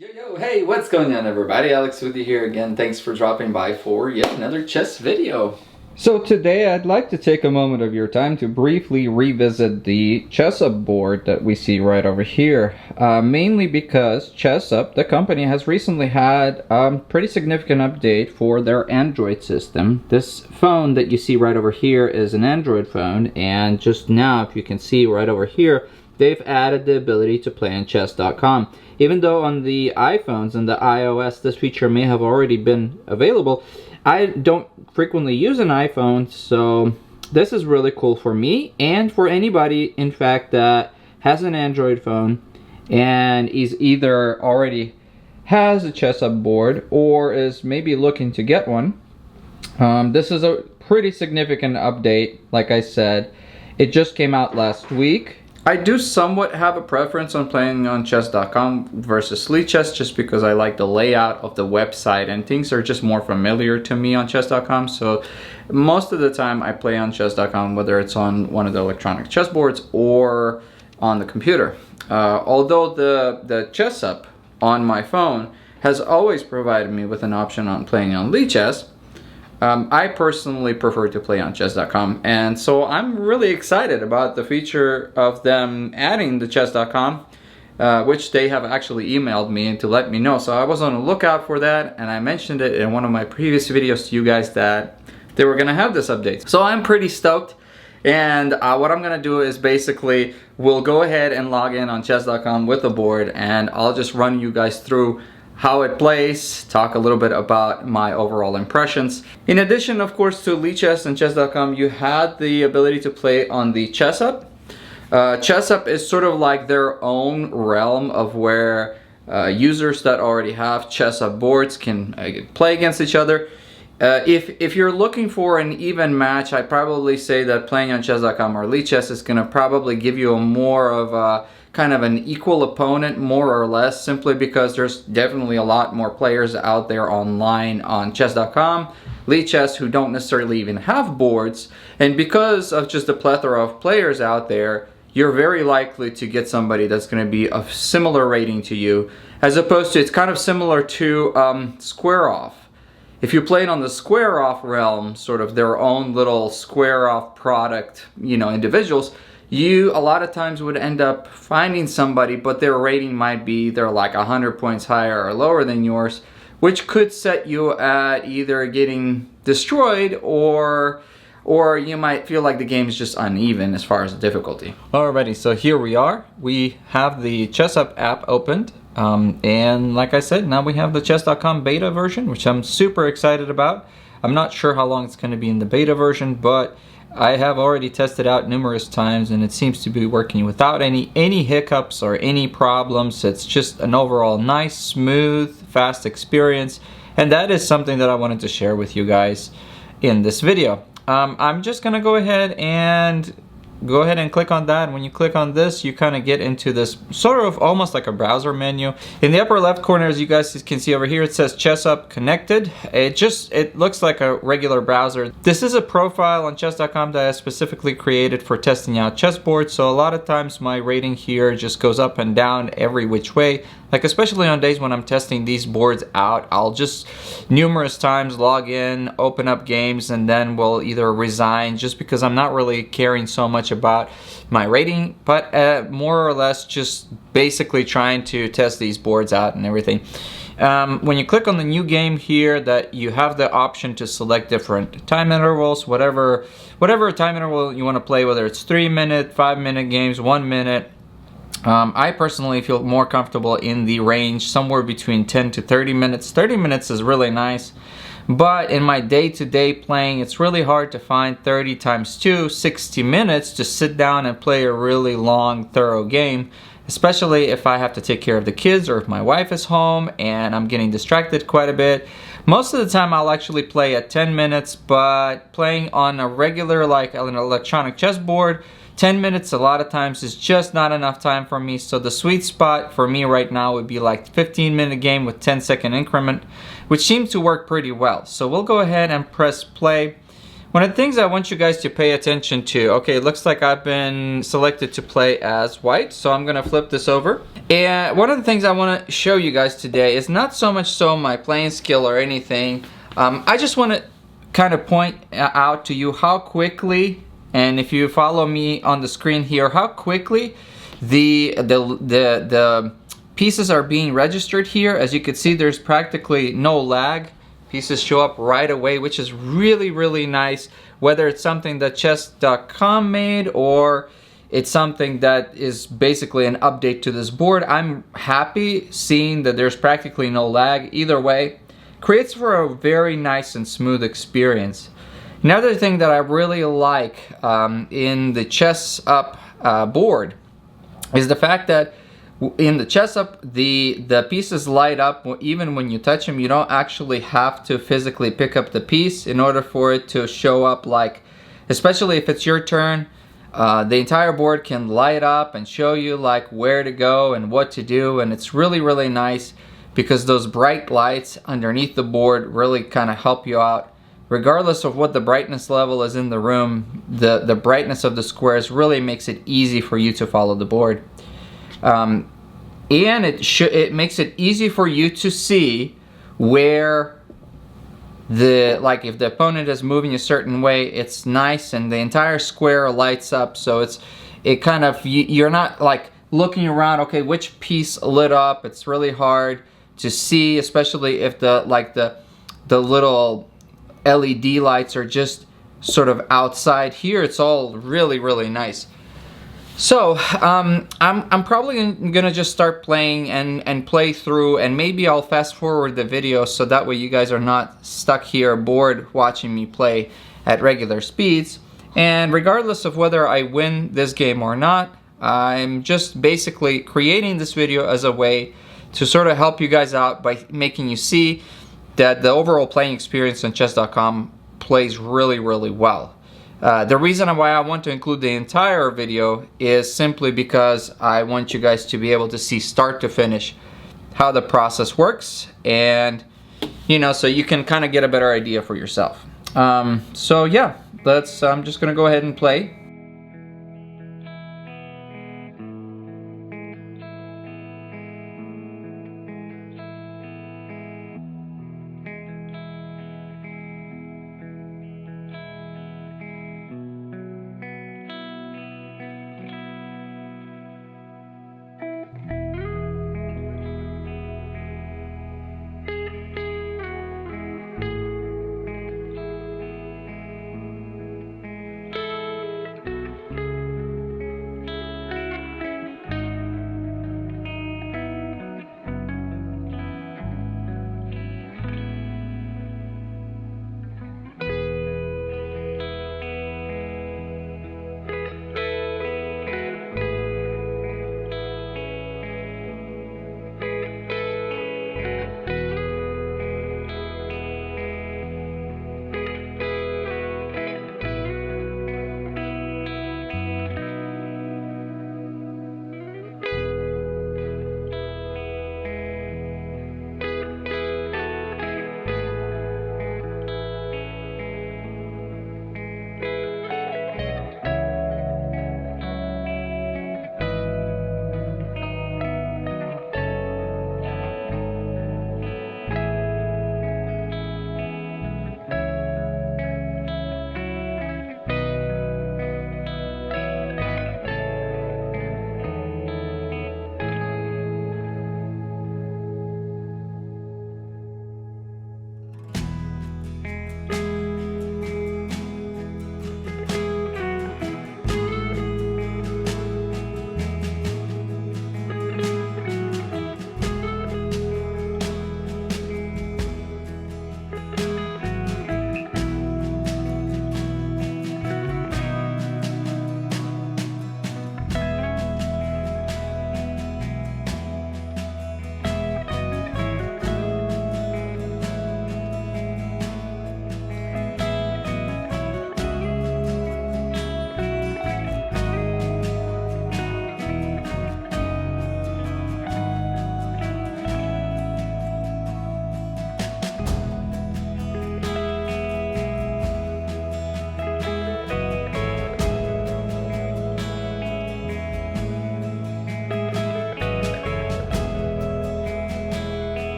Yo, hey, what's going on everybody? Alex with you here again. Thanks for dropping by for yet another chess video. So today I'd like to take a moment of your time to briefly revisit the ChessUp board that we see right over here. Mainly because ChessUp, the company, has recently had a pretty significant update for their Android system. This phone that you see right over here is an Android phone, and just now, if you can see right over here, they've added the ability to play on chess.com. Even though on the iPhones and the iOS this feature may have already been available, I don't frequently use an iPhone, so this is really cool for me and for anybody, in fact, that has an Android phone and is either already has a ChessUp board or is maybe looking to get one. This is a pretty significant update, like I said. It just came out last week. I do somewhat have a preference on playing on chess.com versus Lichess, just because I like the layout of the website and things are just more familiar to me on chess.com. So most of the time I play on chess.com, whether it's on one of the electronic chessboards or on the computer. Although the ChessUp on my phone has always provided me with an option on playing on Lichess, I personally prefer to play on chess.com, and so I'm really excited about the feature of them adding the chess.com, which they have actually emailed me to let me know. So I was on the lookout for that, and I mentioned it in one of my previous videos to you guys that they were gonna have this update. So I'm pretty stoked, and what I'm gonna do is basically we'll go ahead and log in on chess.com with the board, and I'll just run you guys through how it plays, talk a little bit about my overall impressions. In addition, of course, to Lichess and chess.com, you had the ability to play on the ChessUp. ChessUp is sort of like their own realm of where users that already have ChessUp boards can play against each other. If you're looking for an even match, I'd probably say that playing on chess.com or Lichess is gonna probably give you a more of a kind of an equal opponent, more or less, simply because there's definitely a lot more players out there online on chess.com, Lichess, who don't necessarily even have boards, and because of just the plethora of players out there, you're very likely to get somebody that's going to be of similar rating to you, as opposed to, it's kind of similar to Square Off. If you played on the Square Off realm, sort of their own little Square Off product, you know, individuals, you a lot of times would end up finding somebody, but their rating might be they're like 100 points higher or lower than yours, which could set you at either getting destroyed or you might feel like the game is just uneven as far as the difficulty. Alrighty, so here we are. We have the ChessUp app opened, and like I said, now we have the chess.com beta version, which I'm super excited about. I'm not sure how long it's going to be in the beta version, but I have already tested out numerous times and it seems to be working without any hiccups or any problems. It's just an overall nice, smooth, fast experience, and that is something that I wanted to share with you guys in this video. I'm just gonna go ahead and click on that, and when you click on this, you kind of get into this sort of almost like a browser menu. In the upper left corner, as you guys can see over here, it says ChessUp Connected. It looks like a regular browser. This is a profile on chess.com that I specifically created for testing out chessboards, so a lot of times my rating here just goes up and down every which way. Like especially on days when I'm testing these boards out, I'll just numerous times log in, open up games, and then will either resign just because I'm not really caring so much about my rating, but more or less just basically trying to test these boards out and everything. When you click on the new game here, that you have the option to select different time intervals, whatever time interval you want to play, whether it's 3-minute, 5-minute games, 1 minute. I personally feel more comfortable in the range somewhere between 10 to 30 minutes. 30 minutes is really nice, but in my day-to-day playing, it's really hard to find 30 times 2, 60 minutes to sit down and play a really long, thorough game, especially if I have to take care of the kids or if my wife is home and I'm getting distracted quite a bit. Most of the time I'll actually play at 10 minutes, but playing on a regular, like an electronic chessboard, 10 minutes a lot of times is just not enough time for me. So the sweet spot for me right now would be like 15-minute game with 10-second increment, which seems to work pretty well. So we'll go ahead and press play. One of the things I want you guys to pay attention to, okay, it looks like I've been selected to play as white, so I'm gonna flip this over. And one of the things I want to show you guys today is not so much so my playing skill or anything. I just want to kind of point out to you how quickly, and if you follow me on the screen here, how quickly the pieces are being registered here. As you can see, there's practically no lag. Pieces show up right away, which is really, really nice. Whether it's something that chess.com made or it's something that is basically an update to this board, I'm happy seeing that there's practically no lag. Either way, creates for a very nice and smooth experience. Another thing that I really like in the ChessUp board is the fact that in the ChessUp, the pieces light up even when you touch them. You don't actually have to physically pick up the piece in order for it to show up, like, especially if it's your turn, the entire board can light up and show you like where to go and what to do, and it's really, really nice because those bright lights underneath the board really kind of help you out. Regardless of what the brightness level is in the room, the brightness of the squares really makes it easy for you to follow the board. And it makes it easy for you to see where like if the opponent is moving a certain way, it's nice and the entire square lights up. So it kind of, you're not like looking around, okay, which piece lit up. It's really hard to see, especially if the little LED lights are just sort of outside. Here it's all really, really nice. So I'm probably gonna just start playing and play through, and maybe I'll fast forward the video so that way you guys are not stuck here bored watching me play at regular speeds. And regardless of whether I win this game or not, I'm just basically creating this video as a way to sort of help you guys out by making you see that the overall playing experience on chess.com plays really, really well. The reason why I want to include the entire video is simply because I want you guys to be able to see start to finish how the process works, and so you can kind of get a better idea for yourself. So yeah, I'm just gonna go ahead and play.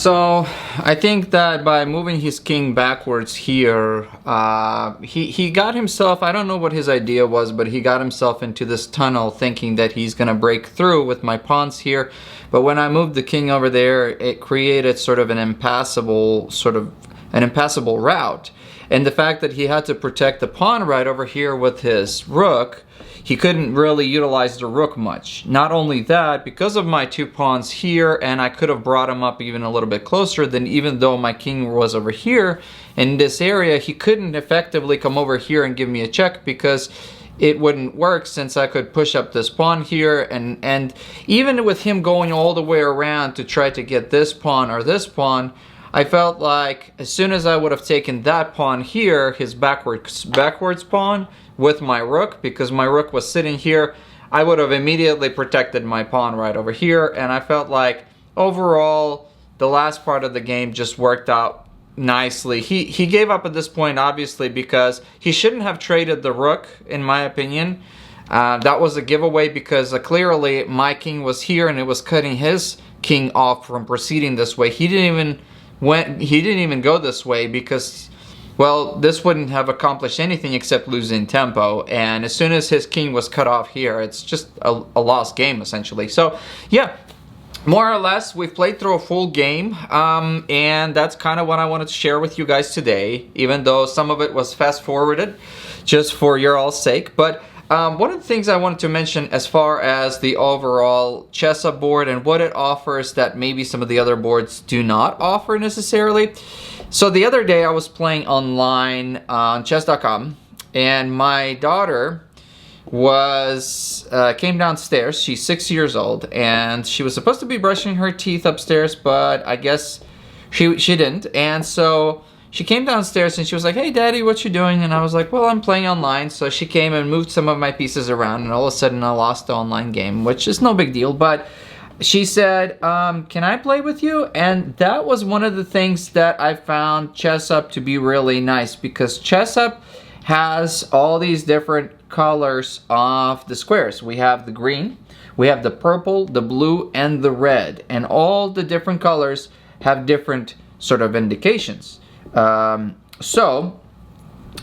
So I think that by moving his king backwards here, he got himself, I don't know what his idea was, but he got himself into this tunnel thinking that he's gonna break through with my pawns here. But when I moved the king over there, it created sort of an impassable route. And the fact that he had to protect the pawn right over here with his rook, he couldn't really utilize the rook much. Not only that, because of my 2 pawns here, and I could have brought him up even a little bit closer, then even though my king was over here in this area, he couldn't effectively come over here and give me a check because it wouldn't work, since I could push up this pawn here, and even with him going all the way around to try to get this pawn or this pawn, I felt like as soon as I would have taken that pawn here, his backwards pawn, with my rook, because my rook was sitting here, I would have immediately protected my pawn right over here. And I felt like overall the last part of the game just worked out nicely. He gave up at this point, obviously, because he shouldn't have traded the rook, in my opinion. That was a giveaway, because clearly my king was here and it was cutting his king off from proceeding this way. He didn't even go this way because, well, this wouldn't have accomplished anything except losing tempo. And as soon as his king was cut off here, it's just a lost game, essentially. So, yeah, more or less, we've played through a full game. And that's kind of what I wanted to share with you guys today, even though some of it was fast-forwarded, just for your all's sake. But one of the things I wanted to mention as far as the overall ChessUp board and what it offers that maybe some of the other boards do not offer necessarily. So the other day I was playing online on chess.com, and my daughter came downstairs. She's 6 years old, and she was supposed to be brushing her teeth upstairs, but I guess she didn't. And so she came downstairs and she was like, "Hey Daddy, what you doing?" And I was like, "Well, I'm playing online." So she came and moved some of my pieces around, and all of a sudden I lost the online game, which is no big deal. But she said, "Can I play with you?" And that was one of the things that I found ChessUp to be really nice, because ChessUp has all these different colors of the squares. We have the green, we have the purple, the blue, and the red. And all the different colors have different sort of indications. So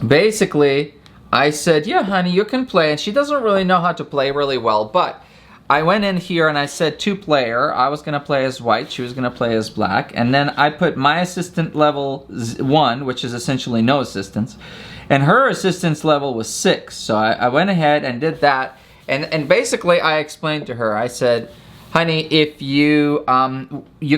basically I said, "Yeah, honey, you can play." And she doesn't really know how to play really well, but I went in here and I said 2-player. I was gonna play as white, she was gonna play as black, and then I put my assistant level 1, which is essentially no assistance, and her assistance level was 6. So I went ahead and did that, and basically I explained to her, I said, "Honey, if you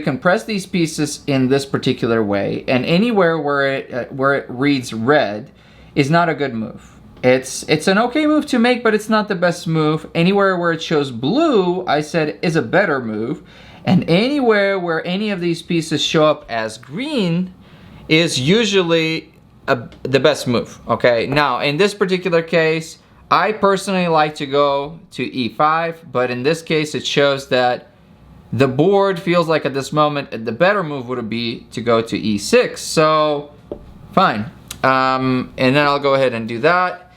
can press these pieces in this particular way, and anywhere where it reads red is not a good move. It's an okay move to make, but it's not the best move. Anywhere where it shows blue," I said, "is a better move. And anywhere where any of these pieces show up as green is usually the best move." Okay, now in this particular case, I personally like to go to e5, but in this case it shows that the board feels like at this moment the better move would be to go to e6. So fine, and then I'll go ahead and do that.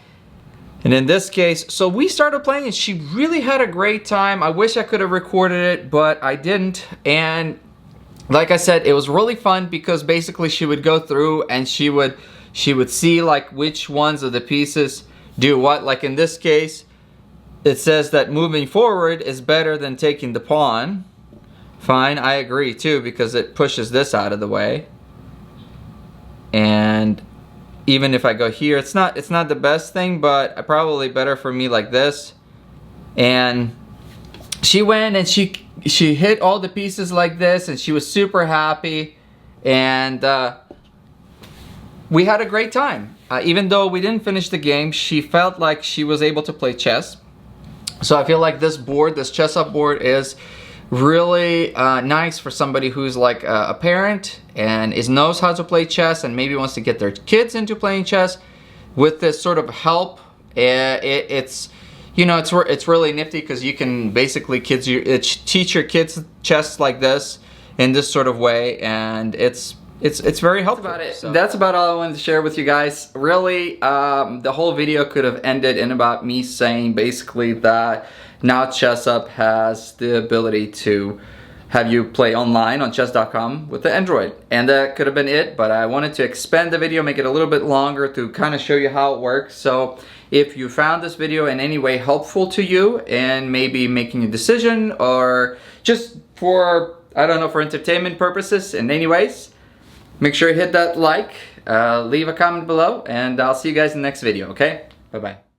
And in this case, so we started playing and she really had a great time. I wish I could have recorded it, but I didn't. And like I said, it was really fun because basically she would go through and she would see like which ones of the pieces do what. Like in this case, it says that moving forward is better than taking the pawn. Fine, I agree too, because it pushes this out of the way. And even if I go here, it's not the best thing, but probably better for me like this. And she went and she hit all the pieces like this, and she was super happy. And we had a great time. Even though we didn't finish the game, she felt like she was able to play chess. So I feel like this board, this ChessUp board, is really nice for somebody who's like a parent and knows how to play chess and maybe wants to get their kids into playing chess. With this sort of help, it's really nifty, because you can basically teach your kids chess like this in this sort of way, and it's very helpful. That's about it. So that's about all I wanted to share with you guys. Really, the whole video could have ended in about me saying basically that now ChessUp has the ability to have you play online on chess.com with the Android. And that could have been it, but I wanted to expand the video, make it a little bit longer to kind of show you how it works. So if you found this video in any way helpful to you and maybe making a decision or just for, I don't know, for entertainment purposes in any ways, make sure you hit that like, leave a comment below, and I'll see you guys in the next video, okay? Bye-bye.